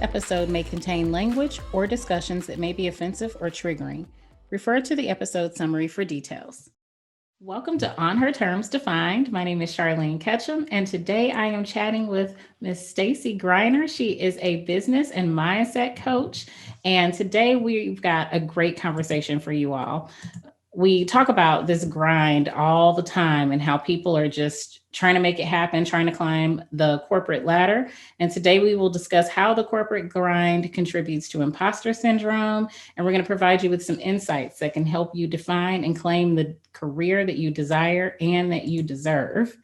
episode may contain language or discussions that may be offensive or triggering. Refer to the episode summary for details. Welcome to On Her Terms Defined. My name is Charlene Ketchum, and today I am chatting with Miss Stacy Griner. She is a business and mindset coach, and today we've got a great conversation for you all. We talk about this grind all the time and how people are just trying to make it happen, trying to climb the corporate ladder. And today we will discuss how the corporate grind contributes to imposter syndrome. And we're going to provide you with some insights that can help you define and claim the career that you desire and that you deserve.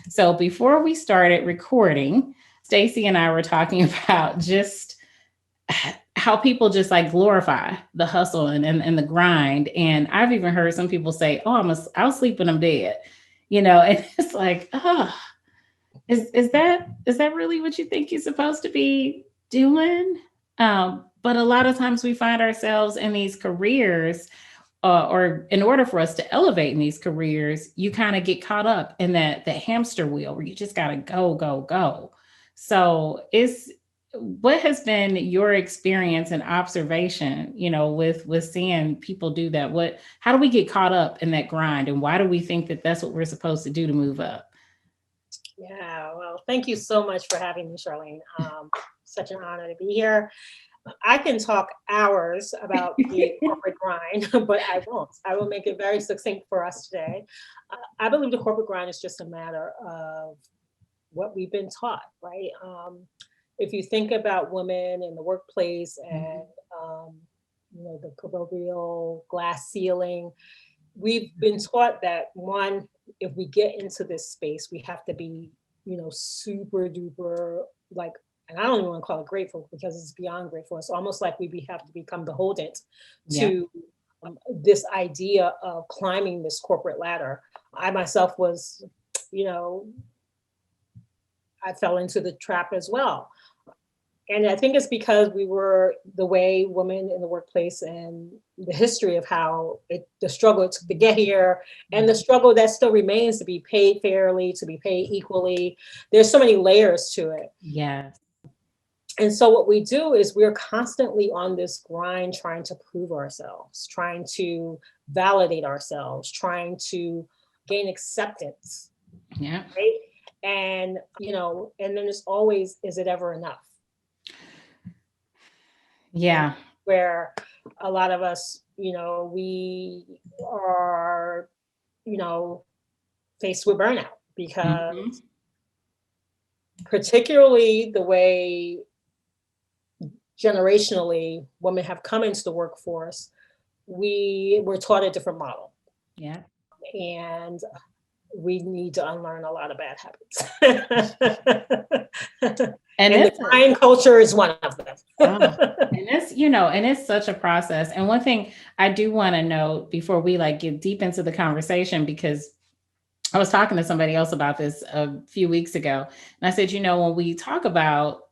So before we started recording, Stacy and I were talking about just how people just like glorify the hustle and the grind. And I've even heard some people say, oh, I'll sleep when I'm dead, and it's like, oh, is that really what you think you're supposed to be doing? But a lot of times we find ourselves in these careers, or in order for us to elevate in these careers, you kind of get caught up in that hamster wheel where you just got to go, go, go. So what has been your experience and observation, with seeing people do that? How do we get caught up in that grind, and why do we think that that's what we're supposed to do to move up? Yeah, well, thank you so much for having me, Charlene. Such an honor to be here. I can talk hours about the corporate grind, but I won't. I will make it very succinct for us today. I believe the corporate grind is just a matter of what we've been taught, right? If you think about women in the workplace and the proverbial glass ceiling, we've been taught that one, if we get into this space, we have to be, super duper, like, and I don't even want to call it grateful because it's beyond grateful. It's almost like we have to become beholden to this idea of climbing this corporate ladder. I myself was, I fell into the trap as well. And I think it's because we were the way women in the workplace and the history of how the struggle to get here and the struggle that still remains to be paid fairly, to be paid equally. There's so many layers to it. Yes. And so what we do is we're constantly on this grind, trying to prove ourselves, trying to validate ourselves, trying to gain acceptance. Yeah. Right. And, and then it's always, is it ever enough? Yeah. Where a lot of us, we are, faced with burnout because particularly the way generationally women have come into the workforce, we were taught a different model. Yeah. And we need to unlearn a lot of bad habits. And the grind culture is one of them. And it's such a process. And one thing I do want to note before we get deep into the conversation, because I was talking to somebody else about this a few weeks ago. And I said, when we talk about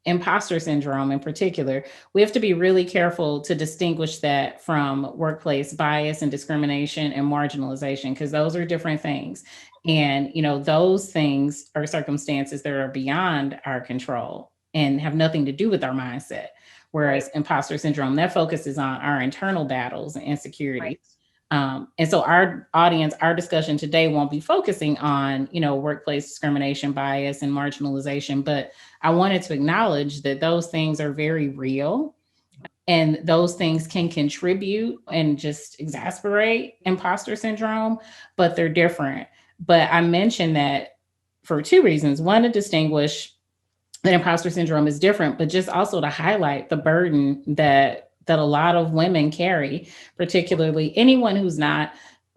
imposter syndrome in particular, we have to be really careful to distinguish that from workplace bias and discrimination and marginalization, because those are different things. And, those things are circumstances that are beyond our control and have nothing to do with our mindset. Whereas imposter syndrome, that focuses on our internal battles and insecurities. Right. And so our audience, our discussion today won't be focusing on, workplace discrimination, bias, and marginalization, but I wanted to acknowledge that those things are very real, and those things can contribute and just exacerbate imposter syndrome, but they're different. But I mentioned that for two reasons. One, to distinguish that imposter syndrome is different, but just also to highlight the burden that a lot of women carry, particularly anyone who's not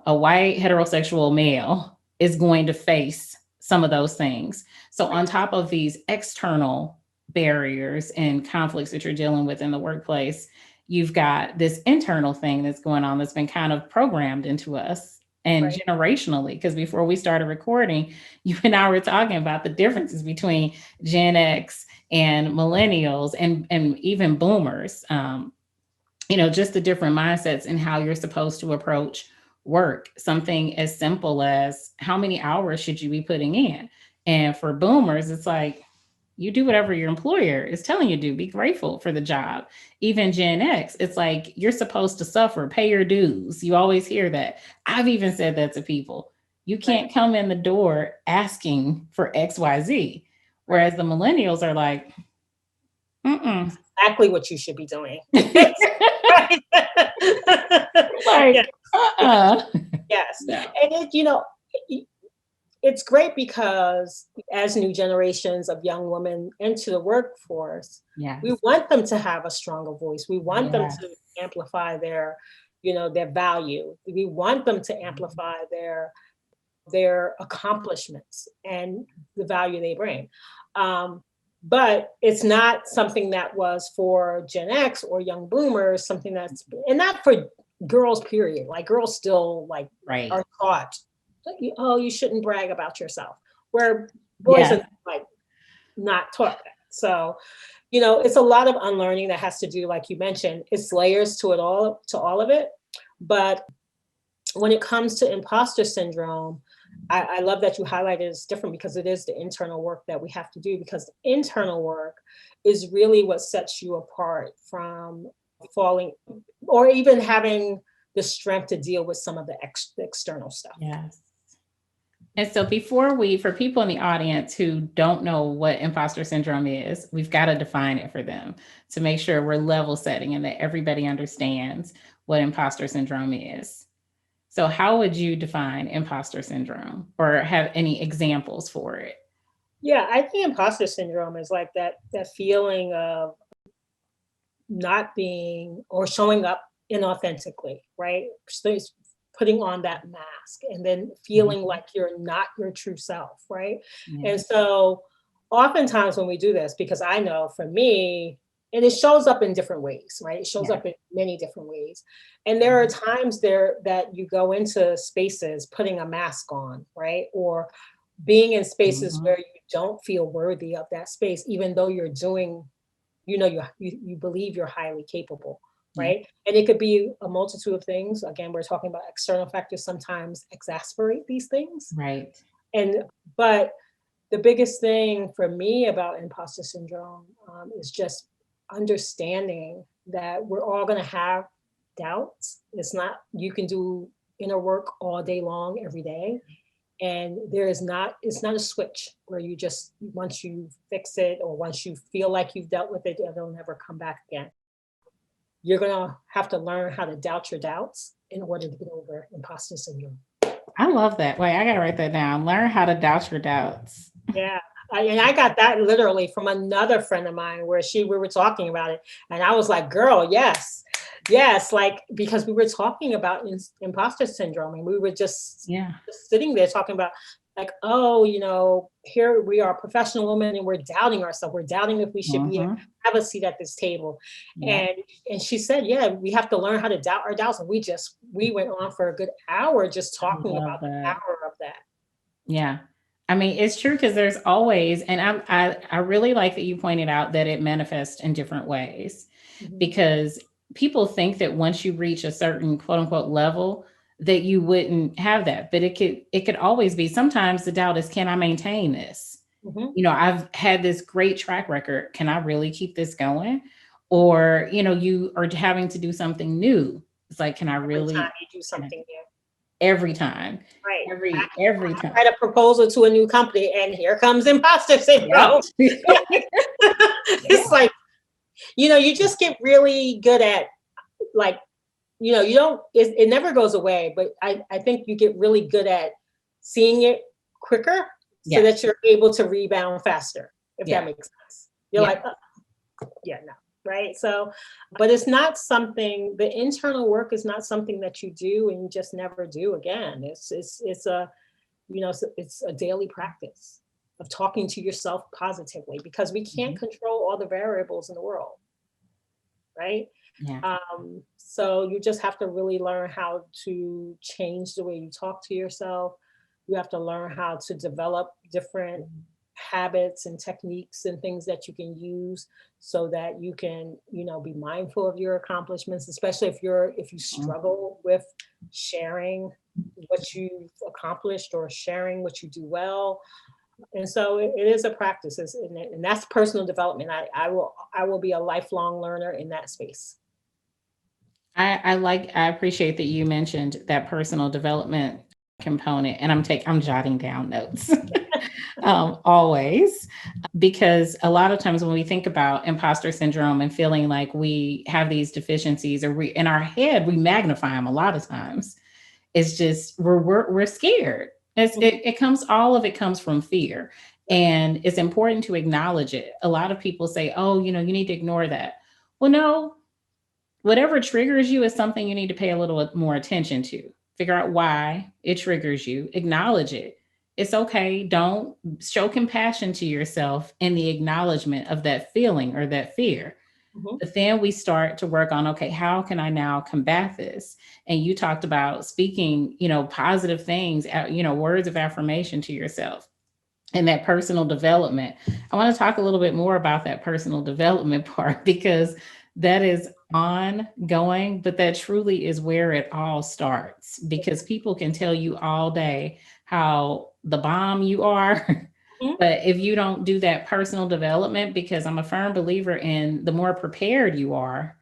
a white heterosexual male is going to face some of those things. So on top of these external barriers and conflicts that you're dealing with in the workplace, you've got this internal thing that's going on that's been kind of programmed into us and generationally, because before we started recording, you and I were talking about the differences between Gen X and millennials and even boomers. Just the different mindsets and how you're supposed to approach work. Something as simple as how many hours should you be putting in? And for boomers, it's like, you do whatever your employer is telling you to do. Be grateful for the job. Even Gen X, it's like you're supposed to suffer, pay your dues. You always hear that. I've even said that to people. You can't come in the door asking for XYZ. Whereas the millennials are like, mm-mm. Exactly what you should be doing. Like, Yeah. Yes. No. And it's great because as new generations of young women enter the workforce, Yes. we want them to have a stronger voice. We want them Yes. to amplify their value. We want them to amplify their accomplishments and the value they bring. But it's not something that was for Gen X or young boomers, something that's, and not for girls, period. Like girls still like Right. are taught, oh, you shouldn't brag about yourself. Where boys Yes. are like not taught that. So, it's a lot of unlearning that has to do, like you mentioned, it's layers to all of it. But when it comes to imposter syndrome, I love that you highlighted it's different because it is the internal work that we have to do, because the internal work is really what sets you apart from falling or even having the strength to deal with some of the external stuff. Yes. And so for people in the audience who don't know what imposter syndrome is, we've got to define it for them to make sure we're level setting and that everybody understands what imposter syndrome is. So how would you define imposter syndrome or have any examples for it? Yeah, I think imposter syndrome is like that feeling of not being or showing up inauthentically, right? So it's putting on that mask and then feeling like you're not your true self, right? Yeah. And so oftentimes when we do this, because I know for me, and it shows up in different ways, right? It shows up in many different ways. And there are times there that you go into spaces putting a mask on, right? Or being in spaces where you don't feel worthy of that space, even though you're doing, you believe you're highly capable, right? And it could be a multitude of things. Again, we're talking about external factors sometimes exasperate these things. Right. But the biggest thing for me about imposter syndrome is just understanding that we're all going to have doubts. It's not, you can do inner work all day long, every day. And it's not a switch where you just, once you fix it or once you feel like you've dealt with it, it'll never come back again. You're going to have to learn how to doubt your doubts in order to get over imposter syndrome. I love that. Wait, I got to write that down. Learn how to doubt your doubts. Yeah. And I got that literally from another friend of mine where we were talking about it. And I was like, girl, yes, like, because we were talking about imposter syndrome and we were just sitting there talking about like, oh, here we are professional women and we're doubting ourselves. We're doubting if we should have a seat at this table. Yeah. And she said, yeah, we have to learn how to doubt our doubts. And we went on for a good hour just talking about the power of that. Yeah. I mean, it's true because there's always, and I really like that you pointed out that it manifests in different ways because people think that once you reach a certain quote unquote level that you wouldn't have that, but it could always be. Sometimes the doubt is, can I maintain this? I've had this great track record. Can I really keep this going? Or, you are having to do something new. It's like, can I really? Every time you do something new. Every time. Right. Every time. I write a proposal to a new company and here comes imposter syndrome. It's like, you just get really good at like, you don't, it never goes away, but I think you get really good at seeing it quicker so that you're able to rebound faster, if that makes sense. You're like, no. Right. So, but it's not something, the internal work is not something that you do and you just never do again. It's a daily practice of talking to yourself positively because we can't control all the variables in the world. Right. Yeah. So you just have to really learn how to change the way you talk to yourself. You have to learn how to develop different habits and techniques and things that you can use so that you can, be mindful of your accomplishments, especially if you struggle with sharing what you've accomplished or sharing what you do well. And so it is a practice, and that's personal development. I will be a lifelong learner in that space. I appreciate that you mentioned that personal development component, and I'm jotting down notes always, because a lot of times when we think about imposter syndrome and feeling like we have these deficiencies, or we in our head we magnify them a lot of times. It's just we're scared. All of it comes from fear, and it's important to acknowledge it. A lot of people say, "Oh, you need to ignore that." Well, no, whatever triggers you is something you need to pay a little more attention to. Figure out why it triggers you, acknowledge it. It's okay. Don't show compassion to yourself in the acknowledgement of that feeling or that fear. Mhm. But then we start to work on, okay, how can I now combat this? And you talked about speaking, positive things, words of affirmation to yourself and that personal development. I want to talk a little bit more about that personal development part, because that is ongoing, but that truly is where it all starts, because people can tell you all day how the bomb you are. Mhm. But if you don't do that personal development, because I'm a firm believer in the more prepared you are,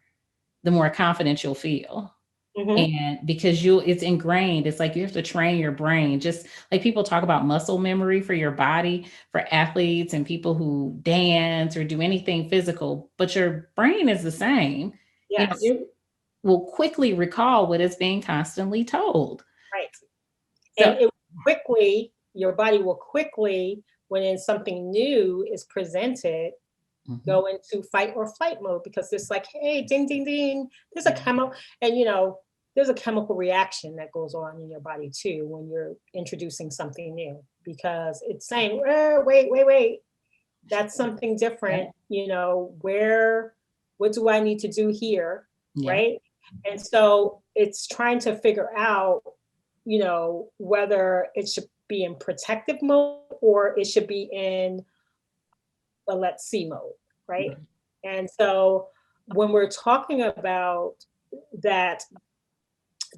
the more confident you'll feel. Mhm. And because it's ingrained, it's like you have to train your brain. Just like people talk about muscle memory for your body, for athletes and people who dance or do anything physical, but your brain is the same. Yes. It will quickly recall what is being constantly told. Right. And So, your body will quickly, when something new is presented, mhm, go into fight or flight mode, because it's like, hey, ding, ding, ding. There's a yeah, chemical, and there's a chemical reaction that goes on in your body too when you're introducing something new, because it's saying, wait, wait, wait, that's something different. yeah, What do I need to do here? yeah, Right. And so it's trying to figure out, whether it should be in protective mode or it should be in a let's see mode. Right. right, And so when we're talking about that,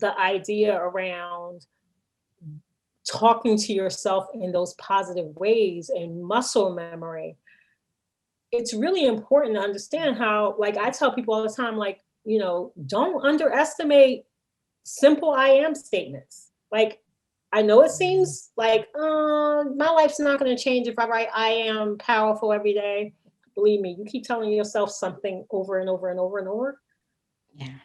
the idea around talking to yourself in those positive ways and muscle memory, it's really important to understand how, like I tell people all the time, like, don't underestimate simple I am statements. Like, I know it seems like, my life's not going to change if I write I am powerful every day. Believe me, you keep telling yourself something over and over and over and over, yeah,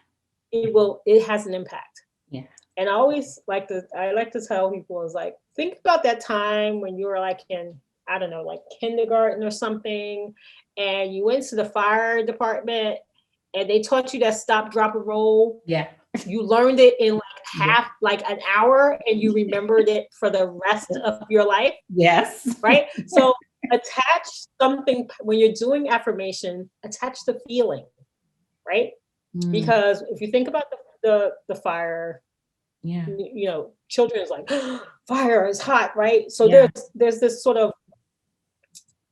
it has an impact. yeah, And I like to tell people is like, think about that time when you were like in, I don't know, like kindergarten or something, and you went to the fire department and they taught you that stop, drop, and roll. yeah, You learned it in yeah, like an hour, and you remembered it for the rest of your life, yes. right? So attach something when you're doing affirmation, attach the feeling, right? Mm, Because if you think about the fire, yeah, children is like, fire is hot, right? So yeah. there's this sort of,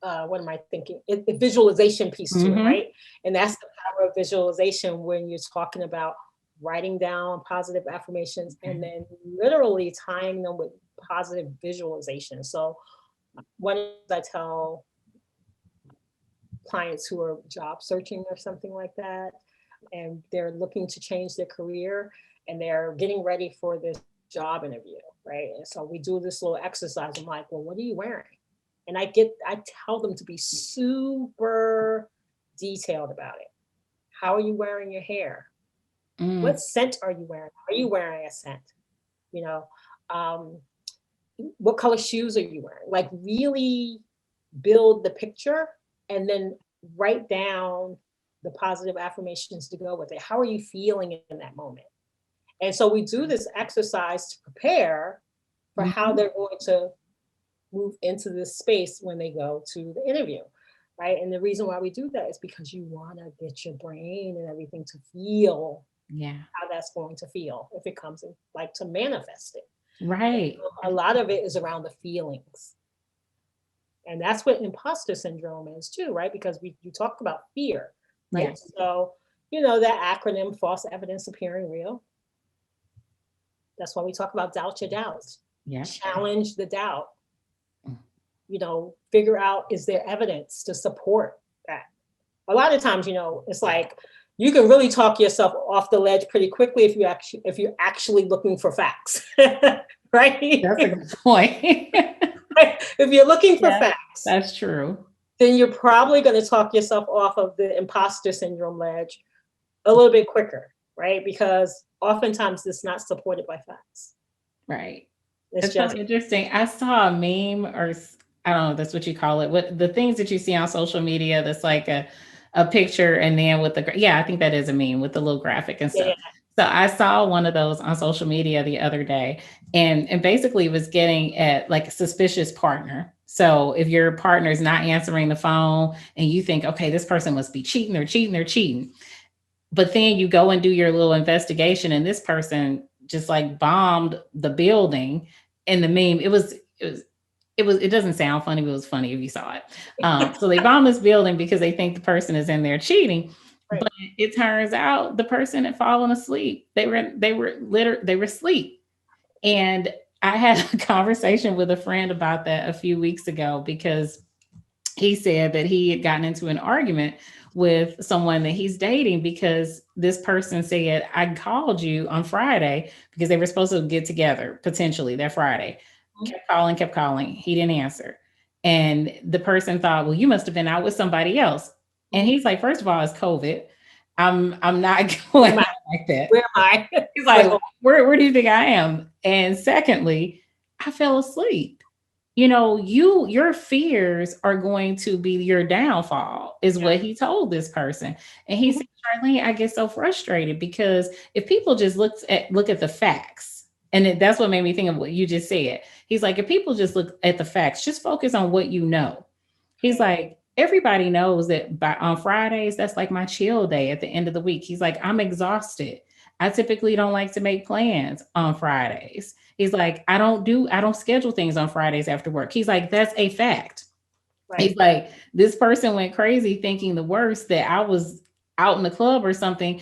what am I thinking? Visualization piece to it, Hmm. right? And that's the power of visualization when you're talking about writing down positive affirmations and then literally tying them with positive visualization. So one of the things I tell clients who are job searching or something like that, and they're looking to change their career and they're getting ready for this job interview, right? And so we do this little exercise. I'm like, well, what are you wearing? And I tell them to be super detailed about it. How are you wearing your hair? Mm, What scent are you wearing? Are you wearing a scent? You know, um, what color shoes are you wearing? Like, really build the picture and then write down the positive affirmations to go with it. How are you feeling in that moment? And so we do this exercise to prepare for how mhm. they're going to move into this space when they go to the interview. Right. And the reason why we do that is because you want to get your brain and everything to feel Yeah, how that's going to feel if it comes in, like to manifest it. right. A lot of it is around the feelings. And that's what imposter syndrome is too, right? Because you talked about fear, right? Yes. So, that acronym, false evidence appearing real. That's why we talk about doubt your doubts. Yeah. Challenge the doubt. figure out, is there evidence to support that? A lot of times, it's like you can really talk yourself off the ledge pretty quickly if you're actually looking for facts, right? That's a good point. If you're looking for Yeah, facts, that's true. then you're probably going to talk yourself off of the imposter syndrome ledge a little bit quicker, right? Because oftentimes it's not supported by facts. Right. It's It's so just, interesting. I saw a meme, or I don't know if that's what you call it. What the things that you see on social media that's like a picture, and then with yeah, I think that is a meme with the little graphic and yeah, stuff. So I saw one of those on social media the other day, and basically was getting at like a suspicious partner. So if your partner is not answering the phone and you think, okay, this person must be cheating, they're cheating, they're cheating, but then you go and do your little investigation and this person just like bombed the building. In the meme, it doesn't sound funny, but it was funny if you saw it. So they bomb this building because they think the person is in there cheating, right. but it turns out the person had fallen asleep. They were asleep. And I had a conversation with a friend about that a few weeks ago, because he said that he had gotten into an argument with someone that he's dating, because this person said, I called you on Friday, because they were supposed to get together potentially that Friday. Kept calling. He didn't answer. And the person thought, well, you must have been out with somebody else. And he's like, first of all, it's COVID. I'm not going out like that. Where am I? He's like, where do you think I am? And secondly, I fell asleep. Your fears are going to be your downfall, is what he told this person. And he said, Charlene, I get so frustrated, because if people just look at the facts, and that's what made me think of what you just said. He's like, if people just look at the facts, just focus on what you know. He's like, everybody knows that on Fridays, that's like my chill day at the end of the week. He's like, I'm exhausted. I typically don't like to make plans on Fridays. He's like, I don't schedule things on Fridays after work. He's like, that's a fact. Right. He's like, this person went crazy thinking the worst, that I was out in the club or something.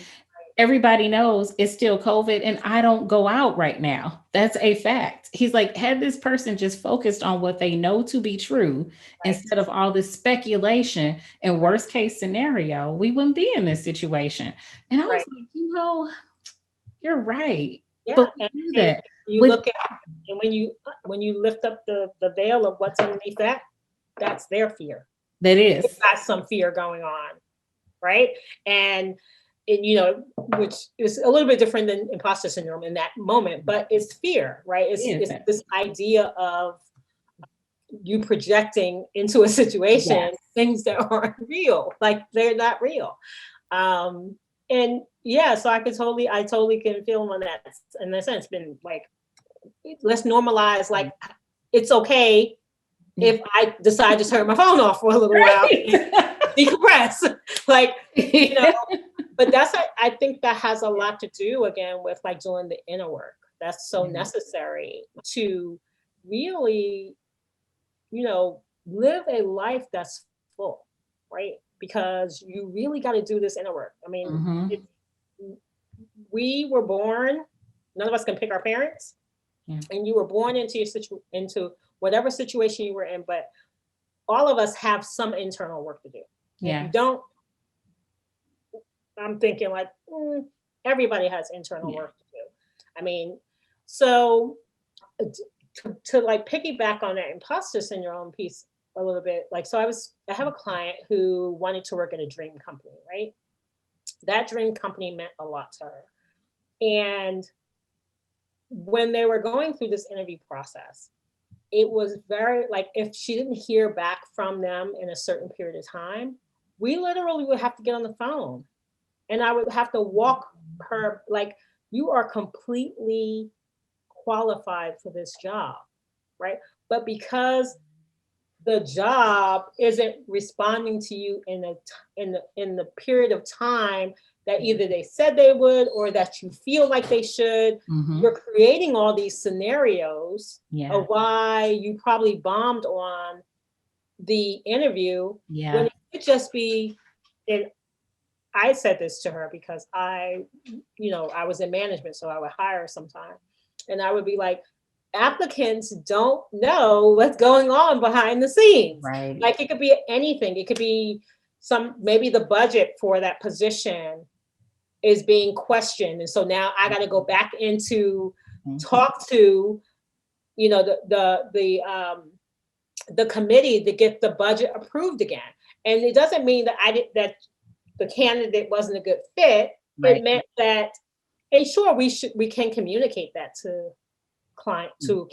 Everybody knows it's still COVID and I don't go out right now. That's a fact. He's like, had this person just focused on what they know to be true, instead of all this speculation and worst case scenario, we wouldn't be in this situation. And I was like, you're right. Yeah. But we do that. You look at, and when you lift up the veil of what's underneath that, that's their fear. That is. They've got some fear going on, right? And which is a little bit different than imposter syndrome in that moment, but it's fear, right? It's this idea of you projecting into a situation things that aren't real, like they're not real. And yeah, so I totally can feel him on that. In a sense, been like, let's normalize, like, it's okay if I decide to turn my phone off for a little while, decompress, like, but I think that has a lot to do, again, with like doing the inner work. That's so necessary to really, live a life that's full, right? Because you really got to do this inner work. I mean, we were born, none of us can pick our parents, and you were born into whatever situation you were in, but all of us have some internal work to do. If you don't, I'm thinking like, everybody has internal work to do. I mean, so to like piggyback on that imposter syndrome piece a little bit, like, so I have a client who wanted to work at a dream company, right? That dream company meant a lot to her. And when they were going through this interview process, it was very, like, if she didn't hear back from them in a certain period of time, we literally would have to get on the phone. And I would have to walk her, like, you are completely qualified for this job, right? But because the job isn't responding to you in the period of time that either they said they would or that you feel like they should, you're creating all these scenarios of why you probably bombed on the interview, when it could just be, and I said this to her because I was in management, so I would hire sometime, and I would be like, applicants don't know what's going on behind the scenes. Right. Like it could be anything. It could be maybe the budget for that position is being questioned. And so now I got to go back into Mhm. talk to, the committee to get the budget approved again. And it doesn't mean that that the candidate wasn't a good fit. It Right. meant that, and sure, we can communicate that to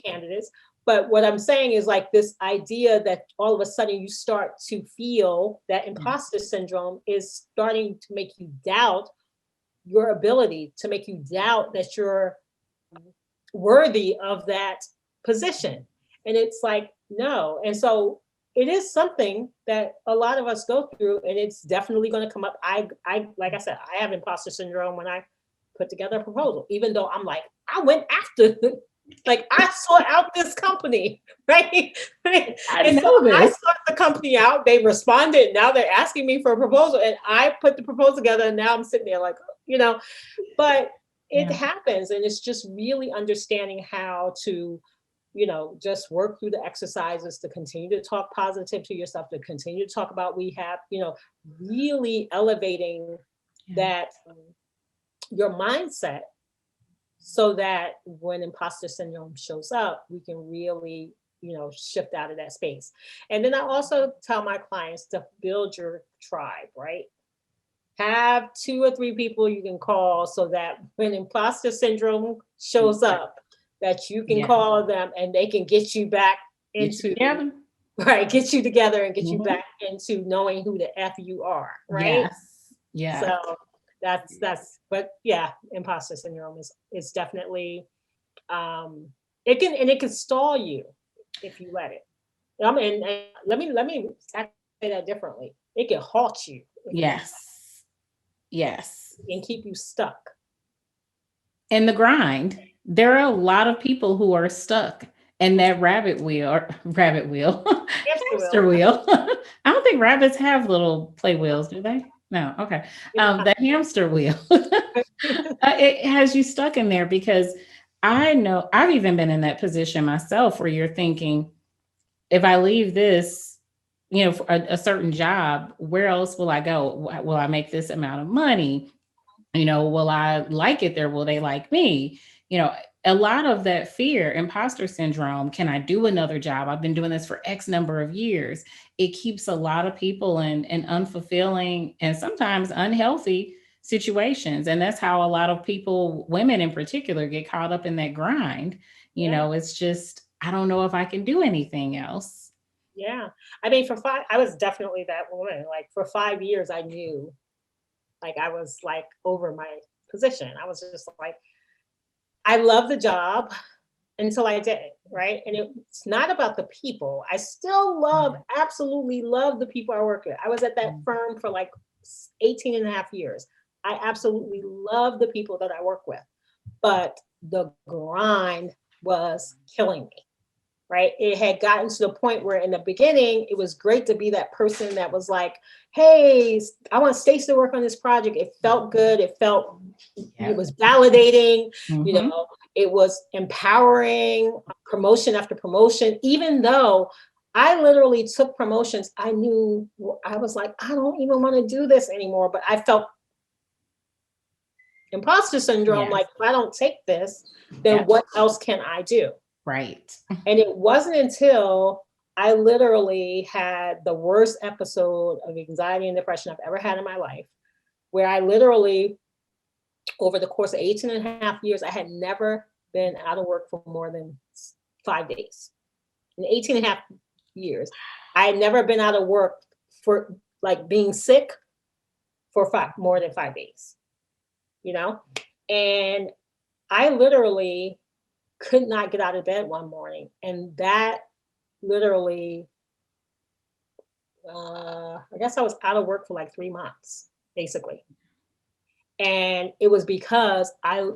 candidates. But what I'm saying is like this idea that all of a sudden you start to feel that Yeah. imposter syndrome is starting to make you doubt your ability, to make you doubt that you're worthy of that position. And it's like, no. And so it is something that a lot of us go through, and it's definitely going to come up. Like I said, I have imposter syndrome when I put together a proposal, even though I'm like, I went after like I sought out this company, right? I And so know I this. sought the company out. They responded. Now they're asking me for a proposal, and I put the proposal together. And now I'm sitting there like, but it Yeah. happens, and it's just really understanding how to, just work through the exercises to continue to talk positive to yourself, to continue to talk about we have, really elevating Yeah. that your mindset, so that when imposter syndrome shows up, we can really, shift out of that space. And then I also tell my clients to build your tribe, right? Have 2 or 3 people you can call, so that when imposter syndrome shows up, that you can Yeah. call them and they can get you back Get you into, together. right, get you together and get you Mhm. back into knowing who the F you are, right? Yes. Yes. So but yeah, imposter syndrome is definitely, it can stall you if you let it. And let me say that differently. It can halt you if you Yes. Yes. and keep you stuck. In the grind, there are a lot of people who are stuck in that rabbit wheel, Hamster wheel. hamster wheel. I don't think rabbits have little play wheels, do they? No. Okay. You know, The hamster wheel. It has you stuck in there because I know I've even been in that position myself where you're thinking, if I leave this, for a certain job, where else will I go? Will I make this amount of money? Will I like it there? Will they like me? You know, a lot of that fear, imposter syndrome, can I do another job? I've been doing this for X number of years. It keeps a lot of people in unfulfilling and sometimes unhealthy situations. And that's how a lot of people, women in particular, get caught up in that grind. yeah, It's just, I don't know if I can do anything else. yeah. I mean, I was definitely that woman. Like for 5 years, I knew, like I was like over my position. I was just like, I love the job until I did it, right? And it's not about the people. I still absolutely love the people I work with. I was at that firm for like 18 and a half years. I absolutely love the people that I work with, but the grind was killing me, right? It had gotten to the point where in the beginning, it was great to be that person that was like, hey, I want Stacy to work on this project. It felt good. It Yeah. was validating, Hmm. it was empowering, promotion after promotion, even though I literally took promotions. I knew, I was like, I don't even want to do this anymore, but I felt imposter syndrome. Yes. Like, if I don't take this, then Yep. what else can I do? Right. And it wasn't until I literally had the worst episode of anxiety and depression I've ever had in my life, where I literally, over the course of 18 and a half years, I had never been out of work for more than 5 days. In 18 and a half years, I had never been out of work for like being sick for more than 5 days, you know? And I literally could not get out of bed one morning. And that literally, I guess I was out of work for like 3 months, basically. And it was because I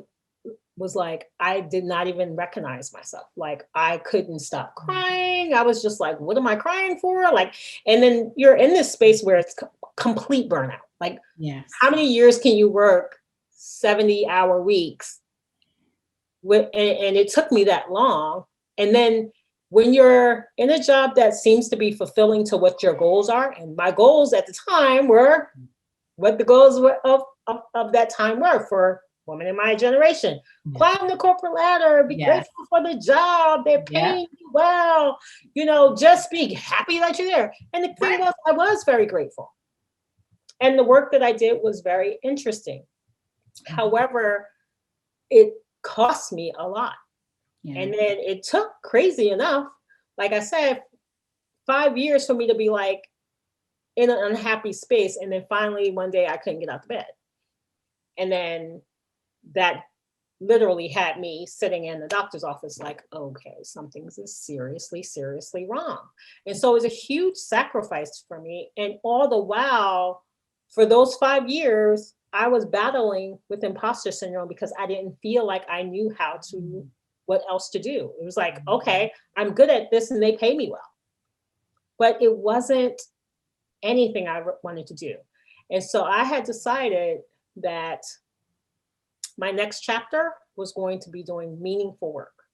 was like, I did not even recognize myself. Like I couldn't stop crying. I was just like, what am I crying for? Like, and then you're in this space where it's complete burnout. Like, how Yes. many years can you work 70-hour weeks? And it took me that long And then when you're in a job that seems to be fulfilling to what your goals are, and my goals at the time were what the goals were of that time were for women in my generation. Yeah. Climb the corporate ladder, be Yes. grateful for the job, they're Yeah. paying you well, you know, just be happy that you're there. And the thing was, I was very grateful. And the work that I did was very interesting. However, it cost me a lot. Yeah. And then it took, crazy enough, like I said, 5 years for me to be like in an unhappy space. And then finally one day I couldn't get out of bed. And then that literally had me sitting in the doctor's office like, okay, something's seriously, seriously wrong. And so it was a huge sacrifice for me. And all the while, for those 5 years, I was battling with imposter syndrome because I didn't feel like I knew how to, what else to do. It was like, okay, I'm good at this and they pay me well. But it wasn't anything I wanted to do. And so I had decided that my next chapter was going to be doing meaningful work.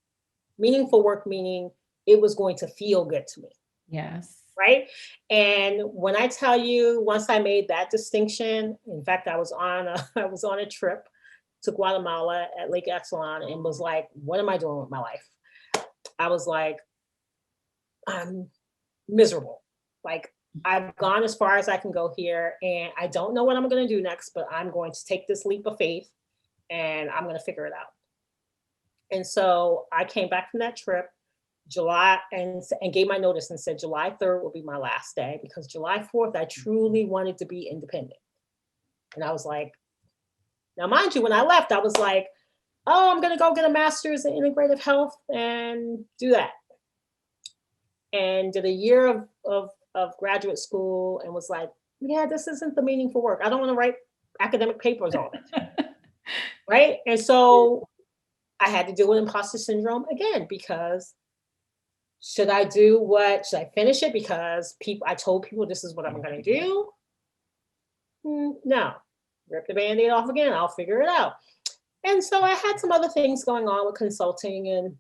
Meaningful work meaning it was going to feel good to me. Yes. Right. And when I tell you, once I made that distinction, in fact, I was on a trip to Guatemala at Lake Exelon and was like, what am I doing with my life? I was like, I'm miserable. Like, I've gone as far as I can go here and I don't know what I'm going to do next, but I'm going to take this leap of faith and I'm going to figure it out. And so I came back from that trip July and gave my notice and said July 3rd will be my last day because July 4th, I truly wanted to be independent. And I was like, now, mind you, when I left, I was like, oh, I'm going to go get a master's in integrative health and do that. And did a year of graduate school and was like, yeah, this isn't the meaningful work. I don't want to write academic papers all the time. Right. And so I had to deal with imposter syndrome again, because should I finish it because I told people this is what I'm going to do? No, rip the Band-Aid off again. I'll figure it out. And so I had some other things going on with consulting and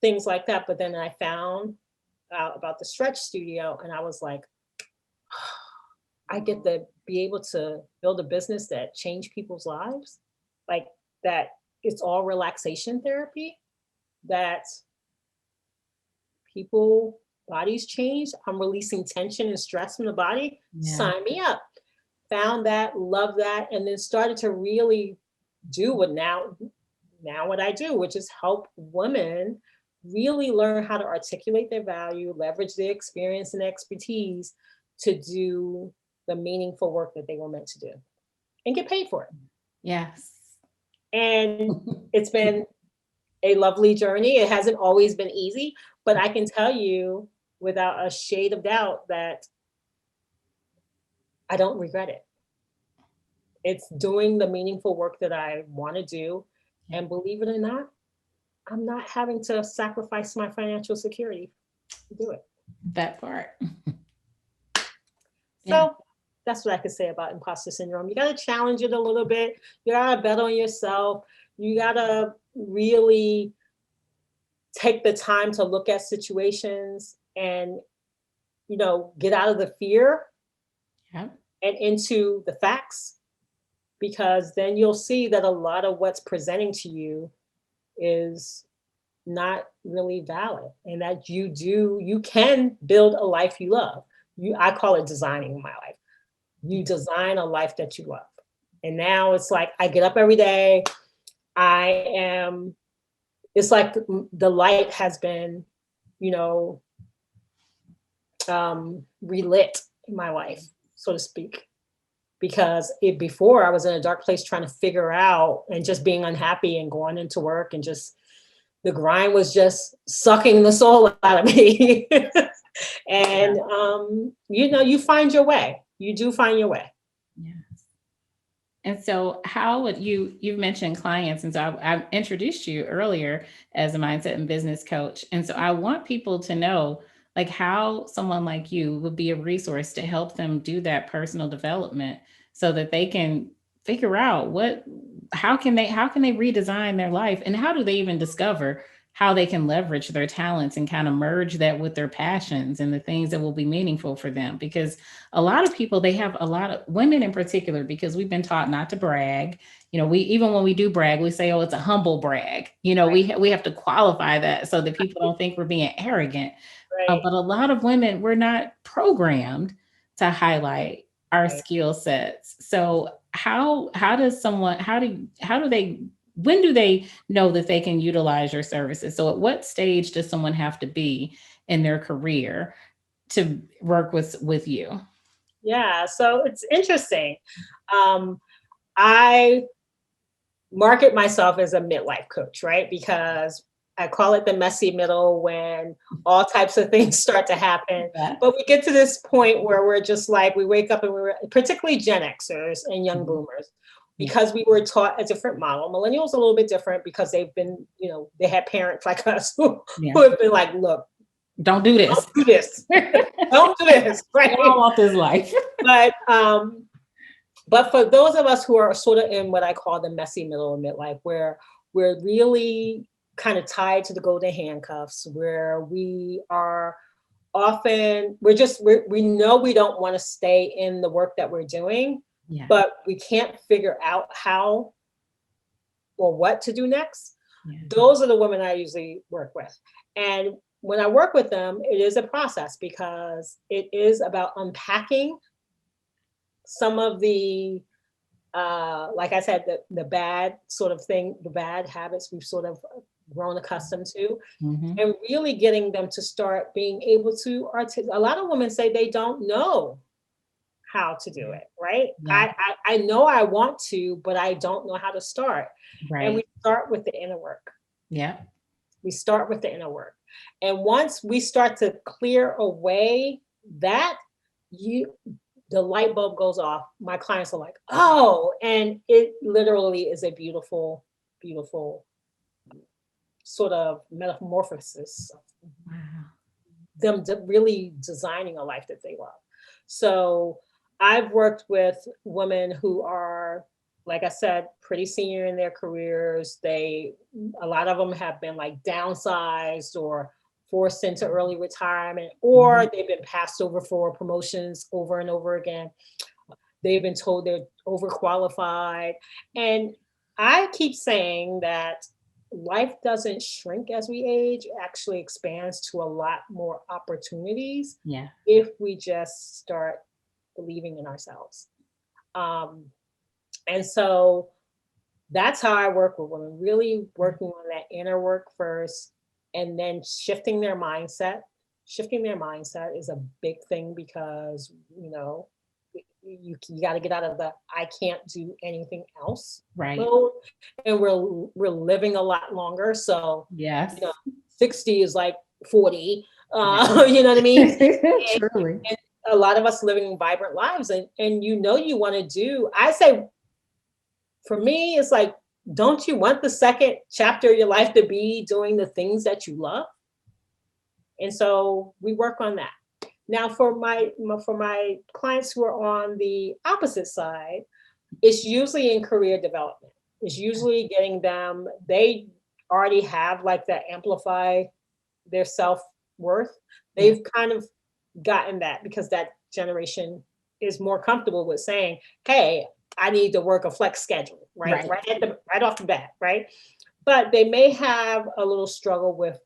things like that. But then I found out about the Stretch Studio and I was like, I get to be able to build a business that changed people's lives, like that it's all relaxation therapy, that people, bodies change. I'm releasing tension and stress from the body. Yeah. Sign me up. Found that, loved that, and then started to really do what what I do, which is help women really learn how to articulate their value, leverage their experience and expertise to do the meaningful work that they were meant to do and get paid for it. Yes. And it's been a lovely journey. It hasn't always been easy, but I can tell you without a shade of doubt that I don't regret it. It's doing the meaningful work that I want to do. And believe it or not, I'm not having to sacrifice my financial security to do it. That part. So that's what I could say about imposter syndrome. You got to challenge it a little bit. You got to bet on yourself. You got to really take the time to look at situations and, get out of the fear and into the facts, because then you'll see that a lot of what's presenting to you is not really valid, and that you can build a life you love. I call it designing my life. You design a life that you love. And now it's like, I get up every day. It's like the light has been, relit in my life, so to speak. Because before I was in a dark place trying to figure out and just being unhappy and going into work and just the grind was just sucking the soul out of me. And, you find your way. You do find your way. Yes. And so how would you've mentioned clients. And so I've introduced you earlier as a mindset and business coach. And so I want people to know like how someone like you would be a resource to help them do that personal development so that they can figure out how can they redesign their life, and how do they even discover how they can leverage their talents and kind of merge that with their passions and the things that will be meaningful for them. Because a lot of people, they have a lot of women in particular, because we've been taught not to brag. We, even when we do brag, we say, oh, it's a humble brag. We have to qualify that so that people don't think we're being arrogant. Right. But a lot of women, we're not programmed to highlight our Right. skill sets. So how does someone, how do they, when do they know that they can utilize your services? So at what stage does someone have to be in their career to work with you? Yeah. So it's interesting. I market myself as a midlife coach, right? Because I call it the messy middle, when all types of things start to happen. Yeah. But we get to this point where we're just like, we wake up and we're, particularly Gen Xers and young Mhm. boomers, Yeah. because we were taught a different model. Millennials a little bit different because they've been, they had parents like us who Yeah. have been like, look, Don't do this. don't do this. I Don't do this, right? don't want this life. But for those of us who are sort of in what I call the messy middle of midlife, where we're really kind of tied to the golden handcuffs, where we are often, we know we don't want to stay in the work that we're doing, Yeah. but we can't figure out how or what to do next. Yeah. Those are the women I usually work with. And when I work with them, it is a process, because it is about unpacking some of the like I said, the bad sort of thing, the bad habits we've sort of grown accustomed to, Mhm. and really getting them to start being able to a lot of women say they don't know how to do it, right? Yeah. I know I want to, but I don't know how to start. And we Right. start with the inner work. Yeah. We start with the inner work. And once we start to clear away that, you the light bulb goes off. My clients are like, oh, and it literally is a beautiful, beautiful sort of metamorphosis of Wow. them really designing a life that they love. So I've worked with women who are, like I said, pretty senior in their careers. A lot of them have been like downsized or forced into early retirement, or Mhm. they've been passed over for promotions over and over again. They've been told they're overqualified. And I keep saying that life doesn't shrink as we age, it actually expands to a lot more opportunities Yeah. if we just start believing in ourselves. Um, and so that's how I work with women, really working on that inner work first, and then shifting their mindset. Shifting their mindset is a big thing, because, you got to get out of the I can't do anything else Right. mode. And we're living a lot longer. So, Yes. you know, 60 is like 40. Yeah. You know what I mean? Truly. And a lot of us living vibrant lives, and you want to do, I say, for me, it's like, don't you want the second chapter of your life to be doing the things that you love? And so we work on that. Now, for my clients who are on the opposite side, it's usually in career development. It's usually getting them, they already have like that amplify their self-worth. Yeah. They've kind of gotten that, because that generation is more comfortable with saying, hey, I need to work a flex schedule, right? Right. Right off the bat, right? But they may have a little struggle with,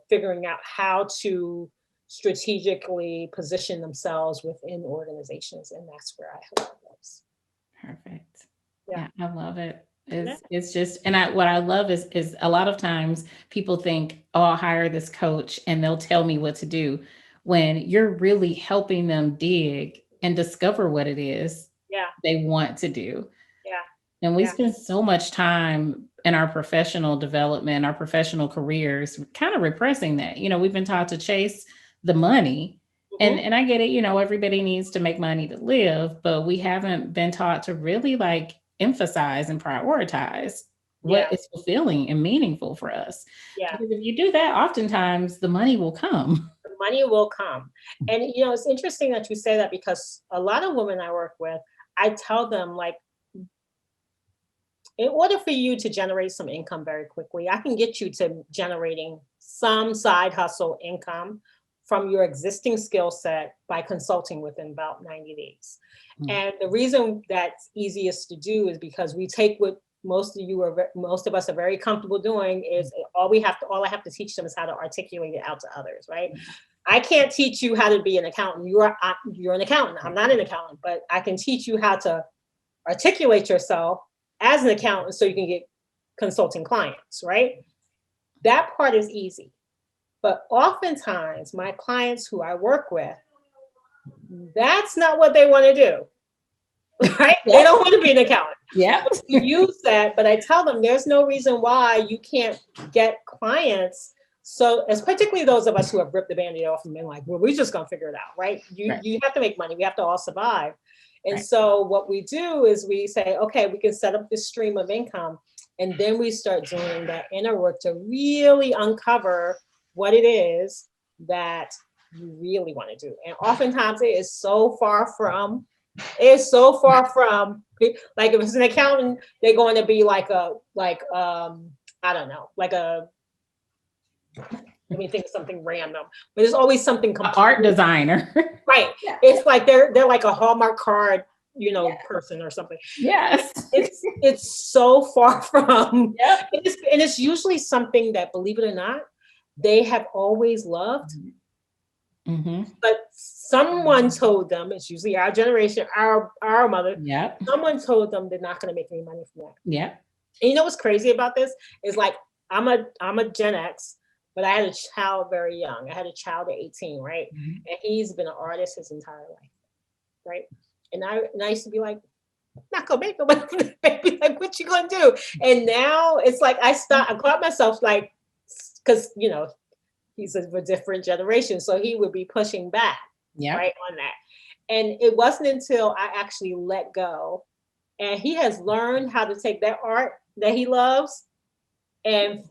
figuring out how to strategically position themselves within organizations. And that's where I help those. Perfect. Yeah. Yeah, I love it. Yeah. It's just, and what I love is a lot of times people think, oh, I'll hire this coach and they'll tell me what to do, when you're really helping them dig and discover what it is Yeah. they want to do. Yeah. And we Yeah. spend so much time in our professional development, our professional careers, kind of repressing that. We've been taught to chase the money. And Mhm. and I get it, everybody needs to make money to live, but we haven't been taught to really like emphasize and prioritize Yeah. what is fulfilling and meaningful for us. Yeah. Because if you do that, oftentimes the money will come. The money will come. And it's interesting that you say that, because a lot of women I work with, I tell them, like, in order for you to generate some income very quickly, I can get you to generating some side hustle income from your existing skill set by consulting within about 90 days. And the reason that's easiest to do is because we take what most of us are very comfortable doing is all I have to teach them is how to articulate it out to others, right? I can't teach you how to be an accountant. You're an accountant. I'm not an accountant, but I can teach you how to articulate yourself as an accountant so you can get consulting clients, right? That part is easy. But oftentimes my clients who I work with, that's not what they want to do, right? They don't want to be an accountant. Yeah. You use that, but I tell them there's no reason why you can't get clients. So, as particularly those of us who have ripped the Band-Aid off and been like, well, we're just gonna figure it out, right? You have to make money. We have to all survive. And so what we do is we say, okay, we can set up this stream of income, and then we start doing that inner work to really uncover what it is that you really want to do. And oftentimes it is so far from, like if it's an accountant, they're going to be I don't know, let me think of something random, but there's always something art designer. Right. Yeah. It's like they're like a Hallmark card, person or something. Yes. It's so far from, and it's usually something that, believe it or not, they have always loved. But someone told them, it's usually our generation, our mother, someone told them they're not going to make any money from that. Yeah. And you know what's crazy about this is, like, I'm a Gen X, but I had a child very young. I had a child at 18, right? And he's been an artist his entire life, right? And I used to be like, not gonna make no money from this baby. Like, what you gonna do? And now it's like I caught myself, like, because he's of a different generation, so he would be pushing back, right, on that. And it wasn't until I actually let go, and he has learned how to take that art that he loves, and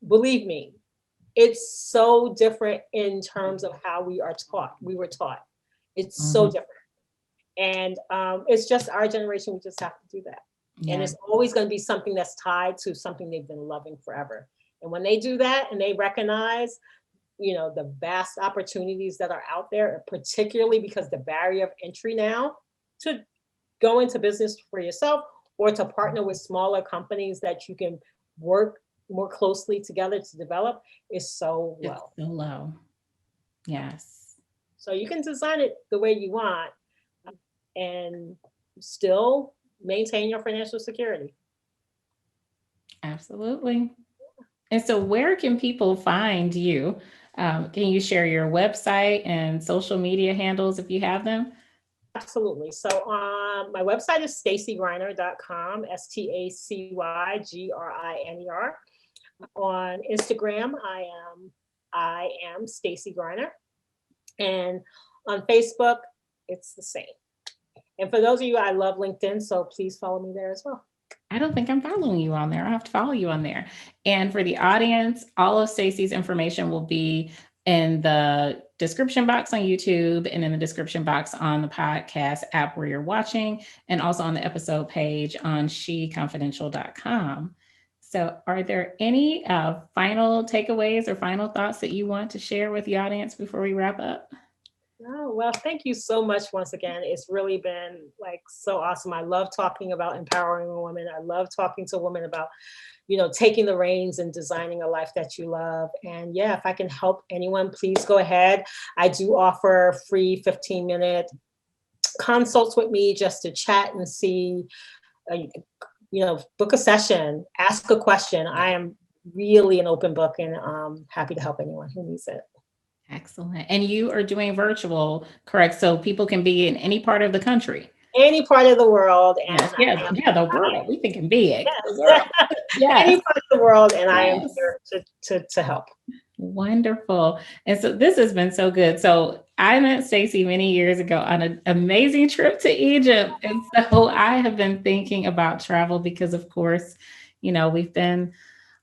believe me, it's so different in terms of how we were taught. It's so different. And it's just our generation, we just have to do that. And it's always going to be something that's tied to something they've been loving forever. And when they do that and they recognize, the vast opportunities that are out there, particularly because the barrier of entry now to go into business for yourself or to partner with smaller companies that you can work more closely together to develop is so low. It's so low. Yes. So you can design it the way you want and still maintain your financial security. Absolutely. And so where can people find you? Can you share your website and social media handles if you have them? Absolutely. So my website is stacygriner.com, STACYGRINER. On Instagram, I am Stacy Griner. And on Facebook, it's the same. And for those of you, I love LinkedIn, so please follow me there as well. I don't think I'm following you on there. I have to follow you on there. And for the audience, all of Stacy's information will be in the description box on YouTube and in the description box on the podcast app where you're watching, and also on the episode page on SheConfidential.com. So are there any final takeaways or final thoughts that you want to share with the audience before we wrap up? Oh, well, thank you so much once again. It's really been so awesome. I love talking about empowering women. I love talking to women about, taking the reins and designing a life that you love. And if I can help anyone, please go ahead. I do offer free 15-minute consults with me just to chat and see, book a session, ask a question. I am really an open book, and I'm happy to help anyone who needs it. Excellent. And you are doing virtual, correct? So people can be in any part of the country. Any part of the world. And the world. We think can be it. Any part of the world. And I am here to help. Wonderful. And so this has been so good. So I met Stacy many years ago on an amazing trip to Egypt. And so I have been thinking about travel because, of course, we've been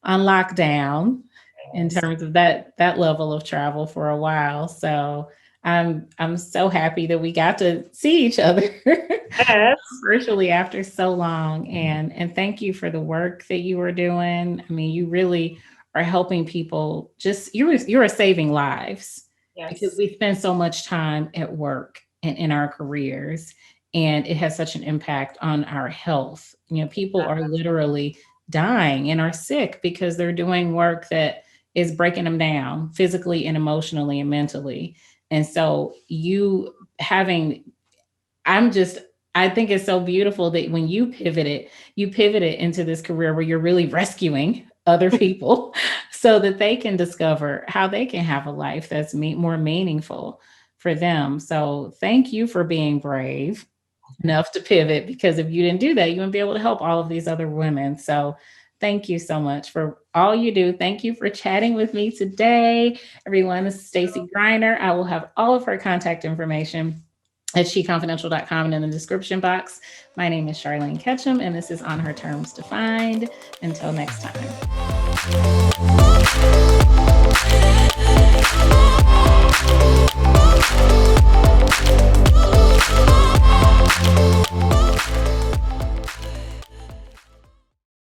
on lockdown in terms of that level of travel for a while. So I'm so happy that we got to see each other Yes. virtually after so long. And thank you for the work that you are doing. I mean, you really are helping people. Just you're saving lives because Yes. we spend so much time at work and in our careers, and it has such an impact on our health. People are literally dying and are sick because they're doing work that is breaking them down physically and emotionally and mentally. And so you having I'm just I think it's so beautiful that when you pivoted into this career where you're really rescuing other people so that they can discover how they can have a life that's more meaningful for them. So thank you for being brave enough to pivot, because if you didn't do that, you wouldn't be able to help all of these other women. So thank you so much for all you do. Thank you for chatting with me today. Everyone, this is Stacy Griner. I will have all of her contact information at sheconfidential.com and in the description box. My name is Charlene Ketchum, and this is On Her Terms Defined. Until next time.